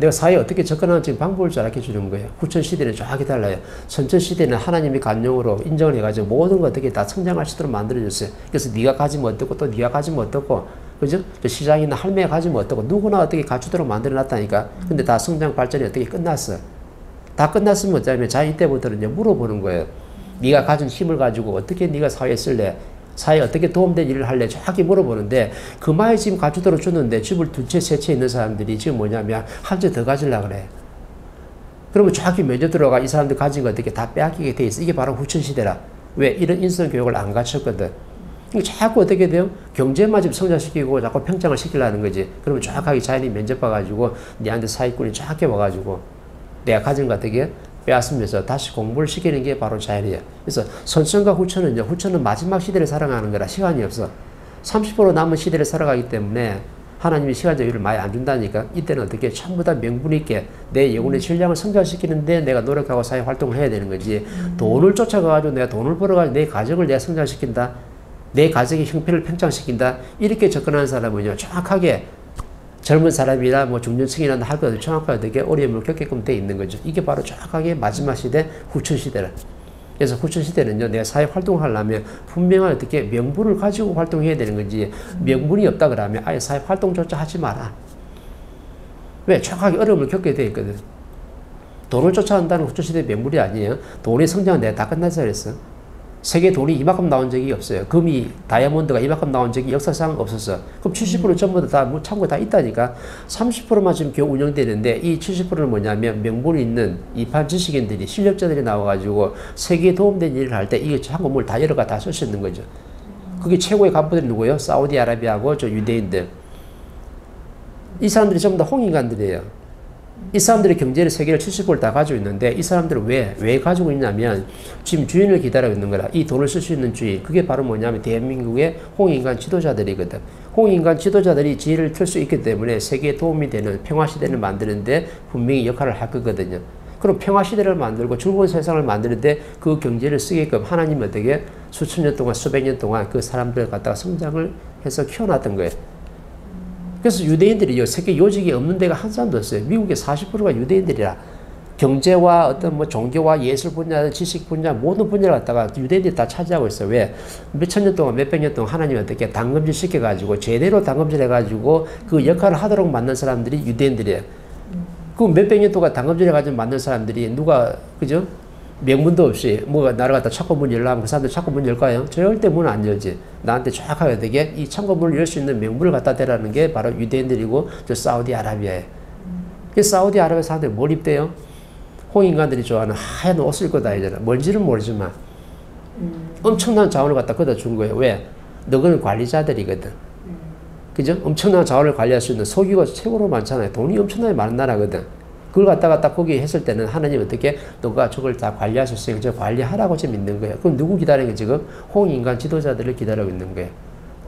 내가 사회에 어떻게 접근하는지 방법을 잘 알려주는 거예요. 후천시대는 정확히 달라요. 선천시대는 하나님이 간용으로 인정을 해가지고 모든 거 어떻게 다 성장할 수 있도록 만들어줬어요. 그래서 네가 가지면 어떻고 또 네가 가지면 어떻고 그죠? 시장이나 할매가 가지면 어떻고 누구나 어떻게 갖추도록 만들어놨다니까. 근데 다 성장 발전이 어떻게 끝났어. 다 끝났으면 어쩌면 자기 때부터는 이제 물어보는 거예요. 네가 가진 힘을 가지고 어떻게 네가 사회에 쓸래? 사회에 어떻게 도움된 일을 할래? 정확히 물어보는데 그 말이 지금 갖추도록 주는데 집을 두 채, 세 채 있는 사람들이 지금 뭐냐면 한 채 더 가지려고 그래. 그러면 정확히 면접 들어가 이 사람들 가진 거 어떻게 다 빼앗기게 돼 있어. 이게 바로 후천시대라. 왜? 이런 인성교육을 안 갖췄거든. 자꾸 어떻게 돼요? 경제만 좀 성장시키고 자꾸 평장을 시키려는 거지. 그러면 정확하게 자연이 면접 봐가지고 니한테 사기꾼이 정확히 와가지고 내가 가진 거 어떻게 빼앗으면서 다시 공부를 시키는 게 바로 자연이에요. 그래서 선천과 후천은요, 후천은 마지막 시대를 살아가는 거라 시간이 없어. 30% 남은 시대를 살아가기 때문에 하나님이 시간 여유를 많이 안 준다니까. 이때는 어떻게 전부 다 명분 있게 내 영혼의 질량을 성장시키는데 내가 노력하고 사회 활동을 해야 되는 거지. 돈을 쫓아가가지고 내가 돈을 벌어가지고 내 가정을 내가 성장시킨다. 내 가정의 형편을 팽창시킨다. 이렇게 접근하는 사람은요, 정확하게 젊은 사람이나 뭐 중년층이나 할 것 정확하게 되게 어려움을 겪게끔 돼 있는 거죠. 이게 바로 정확하게 마지막 시대, 후천시대라. 그래서 후천시대는요, 내가 사회 활동을 하려면 분명한 어떻게 명분을 가지고 활동해야 되는 거지, 명분이 없다 그러면 아예 사회 활동조차 하지 마라. 왜? 정확하게 어려움을 겪게 돼 있거든. 돈을 쫓아간다는 후천시대의 명분이 아니에요. 돈의 성장은 내가 다 끝났어 그랬어. 세계 돈이 이만큼 나온 적이 없어요. 금이, 다이아몬드가 이만큼 나온 적이 역사상 없었어. 그럼 70% 전부 다 창고에 다 있다니까. 30%만 지금 겨우 운영되는데 이 70%는 뭐냐면 명분이 있는 이판 지식인들이, 실력자들이 나와가지고 세계에 도움된 일을 할 때 이 창고물 다 열어가 다 쓸 수 있는 거죠. 그게 최고의 간부들이 누구예요? 사우디아라비아하고 저 유대인들. 이 사람들이 전부 다 홍인간들이에요. 이 사람들의 경제를 세계를 70%를 다 가지고 있는데 이 사람들은 왜 가지고 있냐면 지금 주인을 기다리고 있는 거라. 이 돈을 쓸 수 있는 주인. 그게 바로 뭐냐면 대한민국의 홍인간 지도자들이거든. 홍인간 지도자들이 지혜를 틀 수 있기 때문에 세계에 도움이 되는 평화시대를 만드는데 분명히 역할을 할 거거든요. 그럼 평화시대를 만들고 즐거운 세상을 만드는데 그 경제를 쓰게끔 하나님은 어떻게 수천 년 동안 수백 년 동안 그 사람들을 갖다가 성장을 해서 키워놨던 거예요. 그래서 유대인들이 세계 요직이 없는 데가 한 사람도 없어요. 미국의 40%가 유대인들이라. 경제와 어떤 뭐 종교와 예술 분야, 지식 분야, 모든 분야를 갖다가 유대인들이 다 차지하고 있어요. 왜? 몇천 년 동안, 몇백 년 동안 하나님이 어떻게 당금질 시켜가지고, 제대로 당금질 해가지고 그 역할을 하도록 만든 사람들이 유대인들이에요. 그 몇백 년 동안 당금질 해가지고 만든 사람들이 누가, 그죠? 명분도 없이 뭐가 나를 갖다 창고 문 열라면 그 사람들 창고 문 열까요? 절대 문 안 열지. 나한테 정확하게 되게 이 창고 문을 열 수 있는 명분을 갖다 대라는 게 바로 유대인들이고 저 사우디아라비아에. 그 사우디아라비아 사람들이 뭘 입대요? 홍인간들이 좋아하는 하얀 옷을 입고 다니잖아. 뭔지는 모르지만 엄청난 자원을 갖다 걷어 준 거예요. 왜? 너희는 관리자들이거든. 그죠? 엄청난 자원을 관리할 수 있는 석유가 최고로 많잖아요. 돈이 엄청나게 많은 나라거든. 그걸 갖다가 딱 거기 했을 때는 하나님 어떻게 너가 저걸 다 관리할 수 있으니까 저 관리하라고 지금 있는 거예요. 그럼 누구 기다리는 게 지금? 홍인간 지도자들을 기다리고 있는 거예요.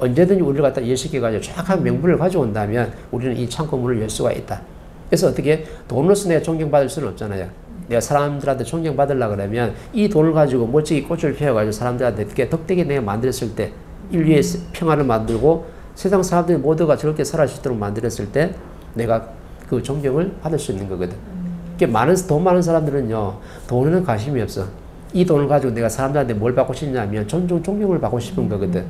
언제든지 우리를 갖다 열시켜가지고 정확한 명분을 가져온다면 우리는 이 창고문을 열 수가 있다. 그래서 어떻게 돈으로서 내가 존경받을 수는 없잖아요. 내가 사람들한테 존경받으려고 그러면 이 돈을 가지고 멋지게 꽃을 피워가지고 사람들한테 어떻게 덕되게 내가 만들었을 때 인류의 평화를 만들고 세상 사람들이 모두가 저렇게 살아갈 수 있도록 만들었을 때 내가 그 존경을 받을 수 있는 거거든. 돈 많은 사람들은요, 돈에는 관심이 없어. 이 돈을 가지고 내가 사람들한테 뭘 받고 싶냐면 존경을 받고 싶은 거거든.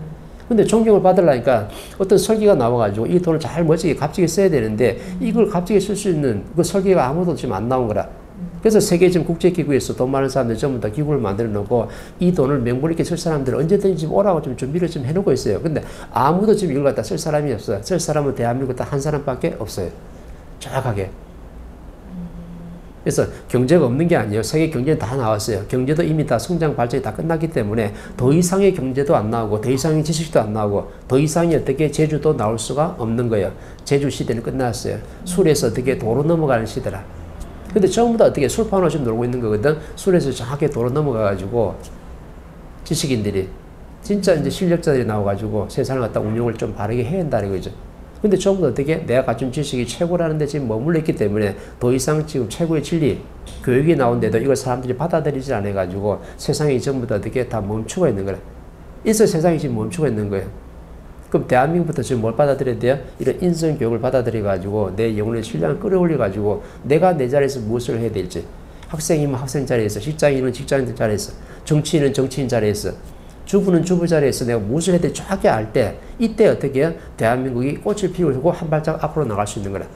근데 존경을 받으려니까 어떤 설계가 나와가지고 이 돈을 잘 멋지게 값지게 써야 되는데 이걸 값지게 쓸 수 있는 그 설계가 아무도 지금 안 나온 거라. 그래서 세계 지금 국제기구에서 돈 많은 사람들 전부 다 기구를 만들어 놓고 이 돈을 명분 있게 쓸 사람들은 언제든지 지금 오라고 좀 준비를 좀 해놓고 있어요. 근데 아무도 지금 이걸 갖다 쓸 사람이 없어요. 쓸 사람은 대한민국 딱 한 사람밖에 없어요. 정확하게. 그래서 경제가 없는 게 아니에요. 세계 경제는 다 나왔어요. 경제도 이미 다 성장 발전이 다 끝났기 때문에 더 이상의 경제도 안 나오고 더 이상의 지식도 안 나오고 더 이상의 어떻게 제주도 나올 수가 없는 거예요. 제주 시대는 끝났어요. 술에서 어떻게 도로 넘어가는 시대라. 근데 전부 다 어떻게 술판으로 지금 놀고 있는 거거든. 술에서 정확하게 도로 넘어가가지고 지식인들이 진짜 이제 실력자들이 나와가지고 세상을 갖다 운영을 좀 바르게 해야 한다는 거죠. 근데 전부 어떻게 내가 가진 지식이 최고라는 데 지금 머물러 있기 때문에 더 이상 지금 최고의 진리, 교육이 나온데도 이걸 사람들이 받아들이지 않아가지고 세상이 전부 다 어떻게 다 멈추고 있는 거라. 그래서 세상이 지금 멈추고 있는 거예요. 그럼 대한민국부터 지금 뭘 받아들여야 돼요? 이런 인성 교육을 받아들여가지고 내 영혼의 실력을 끌어올려가지고 내가 내 자리에서 무엇을 해야 될지. 학생이면 학생 자리에서, 직장인은 직장인 자리에서, 정치인은 정치인 자리에서, 주부는 주부 자리에서 내가 무엇을 해야 될지 정확히 알 때, 이때 어떻게 해요? 대한민국이 꽃을 피우고 한 발짝 앞으로 나갈 수 있는 거라.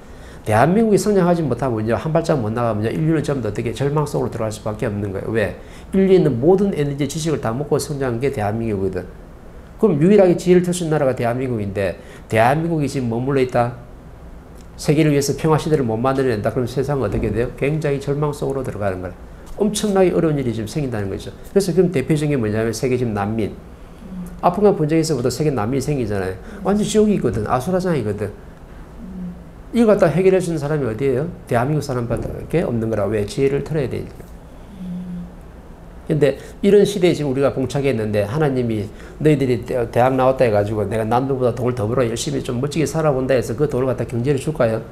대한민국이 성장하지 못하면요, 한 발짝 못 나가면요, 인류는 전부 다 어떻게 절망 속으로 들어갈 수밖에 없는 거예요. 왜? 인류에 있는 모든 에너지, 지식을 다 먹고 성장한 게 대한민국이거든. 그럼 유일하게 지혜를 펼수 있는 나라가 대한민국인데, 대한민국이 지금 머물러 있다? 세계를 위해서 평화시대를 못 만들어낸다? 그럼 세상은 어떻게 돼요? 굉장히 절망 속으로 들어가는 거예요. 엄청나게 어려운 일이 지금 생긴다는 거죠. 그래서 지금 대표적인 게 뭐냐면 세계 지금 난민. 아프간 분쟁에서부터 세계 난민이 생기잖아요. 완전 지옥이거든. 아수라장이거든. 이거 갖다 해결해 주는 사람이 어디예요? 대한민국 사람밖에 없는 거라. 왜? 지혜를 털어야 되니까. 근데 이런 시대에 지금 우리가 봉착했는데 하나님이 너희들이 대학 나왔다 해가지고 내가 남들보다 돈을 더 벌어 열심히 좀 멋지게 살아본다 해서 그 돈을 갖다 경제를 줄까요?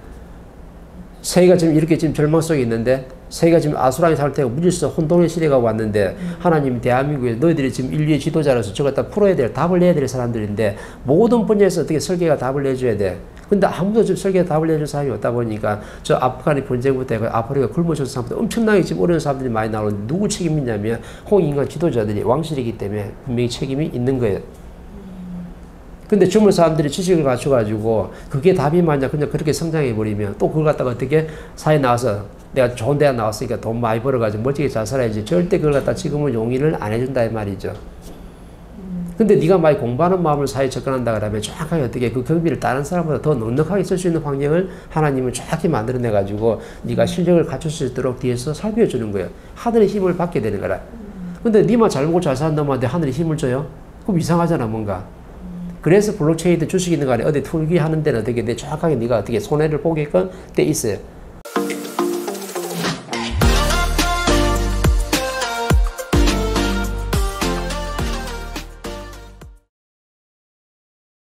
세계가 지금 이렇게 지금 절망 속에 있는데 세계가 지금 아수라의 상태고 무질서 혼돈의 시대가 왔는데 하나님이 대한민국에 너희들이 지금 인류의 지도자로서 저걸 다 풀어야 될 답을 내야 될 사람들인데 모든 분야에서 어떻게 설계가 답을 내줘야 돼. 근데 아무도 지금 설계가 답을 내줄 사람이 없다 보니까 저 아프간의 분쟁부터 해서 아프리카 굶어 죽은 사람들 엄청나게 지금 어려운 사람들이 많이 나오는데 누구 책임이냐면 홍인간 지도자들이 왕실이기 때문에 분명히 책임이 있는 거예요. 근데 젊은 사람들이 지식을 갖춰가지고 그게 답이 맞냐 그냥 그렇게 성장해버리면 또 그걸 갖다가 어떻게 사회에 나와서 내가 좋은 대학 나왔으니까 돈 많이 벌어가지고 멋지게 잘 살아야지 절대 그걸 갖다 지금은 용인을 안 해준다 이 말이죠. 근데 네가 많이 공부하는 마음으로 사회에 접근한다 그러면 정확하게 어떻게 그 경비를 다른 사람보다 더 넉넉하게 쓸 수 있는 환경을 하나님은 정확히 만들어내가지고 네가 실력을 갖출 수 있도록 뒤에서 살펴주는 거예요. 하늘의 힘을 받게 되는 거라. 근데 네만 잘 먹고 잘 사는 놈한테 하늘의 힘을 줘요? 그럼 이상하잖아 뭔가. 그래서 블록체인도 주식 있는 거 아니야. 어디 투기하는 데는 어떻게 내 정확하게 네가 어떻게 손해를 보게끔 돼 있어요.